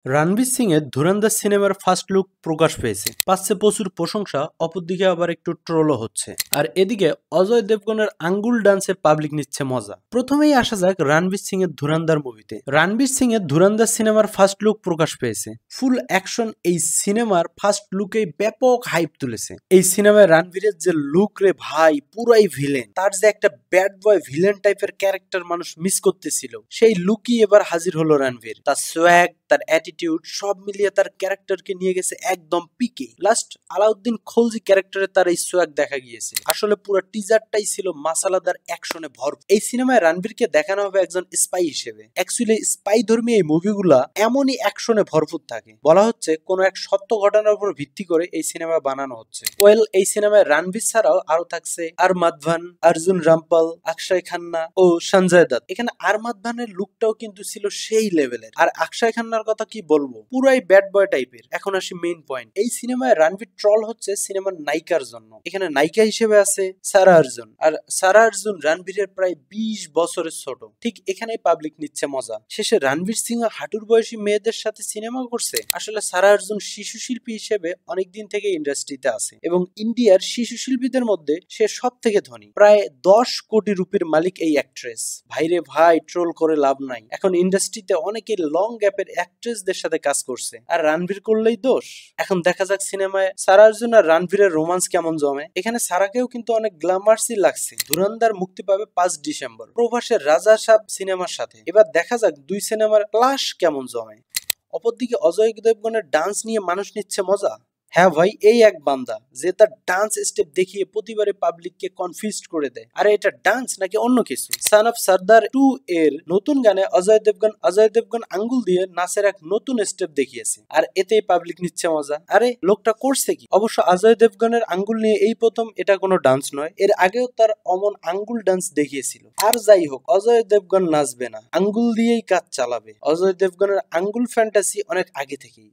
রণবীর সিং এর ধুরন্ধর সিনেমার first look প্রকাশ পেয়েছে, পাচ্ছে প্রচুর প্রশংসা, অপরদিকে আবার একটু ট্রোলও হচ্ছে। আর এদিকে অজয় দেবগনের আঙ্গুল ডান্সে পাবলিক নিচ্ছে মজা। প্রথমেই আসা যাক রণবীর সিং এর ধুরন্ধর মুভিতে। রণবীর সিং এর ধুরন্ধর সিনেমার ফার্স্ট লুক প্রকাশ পেয়েছে। ফুল অ্যাকশন এই সিনেমার ফার্স্ট লুকেই ব্যাপক হাইপ তুলেছে। এই সিনেমায় রণবীরের যে লুক রে ভাই, পুরাই ভিলেন। তার যে একটা ব্যাড বয় ভিলেন টাইপের ক্যারেক্টার মানুষ মিস করতেছিল, সেই লুকই এবার হাজির হলো রণবীর। তার সোয়াগ, তার অ্যাটিটিউড সব মিলিয়ে তার ক্যারেক্টারকে নিয়ে গেছে একদম পিকে। লাস্ট আলাউদ্দিন খলজি ক্যারেক্টারে তার এই সোয়াগ দেখা গিয়েছে। আসলে পুরো টিজারটাই ছিল মাসালাদার অ্যাকশনে ভরপুর। এই সিনেমায় রণবীরকে দেখানো হবে একজন স্পাই হিসেবে। অ্যাকচুয়ালি স্পাই ধর্মী এই মুভিগুলা এমনই অ্যাকশনে ভরপুর থাকে। বলা হচ্ছে কোনো এক সত্য ঘটনার উপর ভিত্তি করে এই সিনেমা বানানো হচ্ছে। ওয়েল, এই সিনেমায় রণবীর ছাড়াও আরো থাকছে আরমান খান, অর্জুন রামপাল, অক্ষয় খান্না ও সঞ্জয় দত্ত। এখানে আরমান খানের লুকটাও কিন্তু ছিল সেই লেভেলের। আর অক্ষয় খান্নার কথা কি বলবো, পুরাই ব্যাড বয় টাইপের। এখন আসি মেইন পয়েন্ট। এই সিনেমায় রণবীর ট্রল হচ্ছে সিনেমার নায়িকার জন্য। এখানে নায়িকা হিসেবে আছে সারা অর্জুন। আর সারা অর্জুন রণবীরের প্রায় 20 বছরের ছোট। ঠিক এখানেই পাবলিক নিচ্ছে মজা। শেষে রণবীর সিং হাঁটুর বয়সী মেয়েদের সাথে সিনেমা করছে। আসলে সারা অর্জুন শিশু শিল্পী হিসেবে অনেকদিন থেকে ইন্ডাস্ট্রিতে আছে এবং ইন্ডিয়ার শিশু শিল্পীদের মধ্যে সে সব থেকে ধনী। প্রায় 10 কোটি রুপির মালিক এই অ্যাক্ট্রেস। ভাইরে ভাই, ট্রোল করে লাভ নাই। এখন ইন্ডাস্ট্রিতে অনেকে লং গ্যাপের অ্যাক্ট্রেসদের সাথে কাজ করছে, আর রণবীর করলেই দোষ। এখন দেখা যাক সিনেমায় সারা অর্জুন আর রণবীরের রোমান্স কেমন জমে। এখানে সারাকেও কিন্তু অনেক গ্ল্যামার্সই লাগছে। ধুরন্ধর মুক্তি পাবে 5 ডিসেম্বর প্রভাসের রাজা সাব সিনেমার সাথে। এবার দেখা যাক দুই সিনেমার ক্লাশ কেমন জমে। অপরদিকে অজয় দেবগনের ডান্স নিয়ে মানুষ নিচ্ছে মজা। হ্যাঁ ভাই, এই এক বান্দা যে তার ডান্স স্টেপ দেখিয়ে প্রতিবারে পাবলিককে কনফিউজড করে দেয়। আরে এটা ডান্স নাকি অন্য কিছু? সান অফ সর্দার 2 এর নতুন গানে অজয় দেবগন আঙ্গুল দিয়ে নাচের এক নতুন স্টেপ দেখিয়েছে, আর এতেই পাবলিক নিচ্ছে মজা। আরে লোকটা করছে কি? অবশ্য অজয় দেবগনের আঙ্গুল নিয়ে এই প্রথম, এটা কোনো ডান্স নয়। এর আগেও তার অমন আঙ্গুল ডান্স দেখিয়েছিল। আর যাই হোক, অজয় দেবগন নাচবে না, আঙ্গুল দিয়েই কাজ চালাবে। অজয় দেবগনের আঙ্গুল ফ্যান্টাসি অনেক আগে থেকেই।